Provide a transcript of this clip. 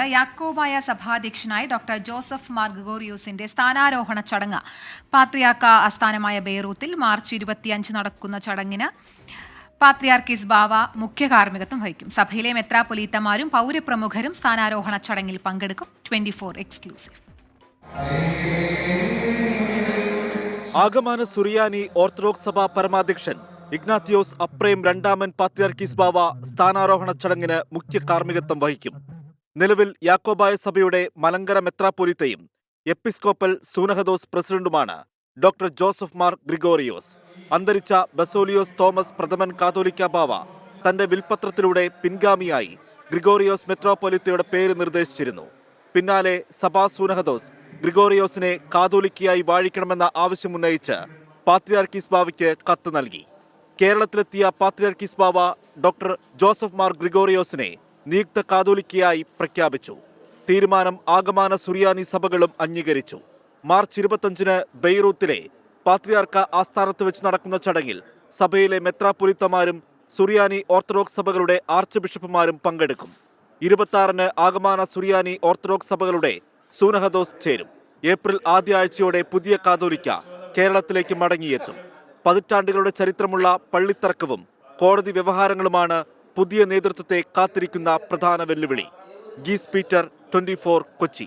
Yakobaya സഭാധ്യക്ഷനായ doctor Joseph Mar ഗ്രിഗോറിയോസിന്റെ സ്ഥാനാരോഹണ ചടങ്ങ് പാത്രിയാർക്ക ആസ്ഥാനമായ ബെയ്റൂത്തിൽ March 25 നടക്കുന്ന ചടങ്ങിന് പാത്രിയാർക്കീസ് ബാവ മുഖ്യ കാർമ്മികത്വം വഹിക്കും. സഭയിലെ മെത്രാപ്പൊലീത്തമാരും പൗരപ്രമുഖരും സ്ഥാനാരോഹണ ചടങ്ങിൽ പങ്കെടുക്കും. 24 എക്സ്ക്ലൂസീവ്. ആഗമാന സുറിയാനി ഓർത്തഡോക്സ് സഭ പരമാധ്യക്ഷൻ ഇഗ്നാത്തിയോസ് അപ്രേം രണ്ടാമൻ പാത്രിയാർക്കീസ് ബാവ സ്ഥാനാരോഹണ ചടങ്ങിന് മുഖ്യ കാർമ്മികത്വം വഹിക്കും. നിലവിൽ യാക്കോബായ സഭയുടെ മലങ്കര മെത്രാപ്പൊലീത്തയും എപ്പിസ്കോപ്പൽ സൂനഹദോസ് പ്രസിഡന്റുമാണ് ഡോക്ടർ ജോസഫ് മാർ ഗ്രിഗോറിയോസ്. അന്തരിച്ച ബസോലിയോസ് തോമസ് പ്രഥമൻ കാതോലിക്ക ബാവ തന്റെ വിൽപത്രത്തിലൂടെ പിൻഗാമിയായി ഗ്രിഗോറിയോസ് മെത്രാപ്പൊലീത്തയുടെ പേര് നിർദ്ദേശിച്ചിരുന്നു. പിന്നാലെ സഭാ സൂനഹദോസ് ഗ്രിഗോറിയോസിനെ കാതോലിക്കയായി വാഴിക്കണമെന്ന ആവശ്യമുന്നയിച്ച് പാത്രിയാർക്കീസ് ബാവയ്ക്ക് കത്ത് നൽകി. കേരളത്തിലെത്തിയ പാത്രിയാർക്കീസ് ബാവ ഡോക്ടർ ജോസഫ് മാർ ഗ്രിഗോറിയോസിനെ നിയുക്ത കാതോലിക്കയായി പ്രഖ്യാപിച്ചു. തീരുമാനം ആഗമാന സുറിയാനി സഭകളും അംഗീകരിച്ചു. മാർച്ച് 25 ബെയ്റൂത്തിലെ പാത്രിയാർക്ക ആസ്ഥാനത്ത് വെച്ച് നടക്കുന്ന ചടങ്ങിൽ സഭയിലെ മെത്രാപ്പൊലീത്തമാരും സുറിയാനി ഓർത്തഡോക്സ് സഭകളുടെ ആർച്ച് ബിഷപ്പുമാരും പങ്കെടുക്കും. 26 ആഗമാന സുറിയാനി ഓർത്തഡോക്സ് സഭകളുടെ സൂനഹദോസ് ചേരും. ഏപ്രിൽ ആദ്യ ആഴ്ചയോടെ പുതിയ കാതോലിക്ക കേരളത്തിലേക്ക് മടങ്ങിയെത്തും. പതിറ്റാണ്ടുകളുടെ ചരിത്രമുള്ള പള്ളിത്തർക്കവും കോടതി വ്യവഹാരങ്ങളുമാണ് പുതിയ നേതൃത്വത്തെ കാത്തിരിക്കുന്ന പ്രധാന വെല്ലുവിളി. ഗീസ് പീറ്റർ, 24 കൊച്ചി.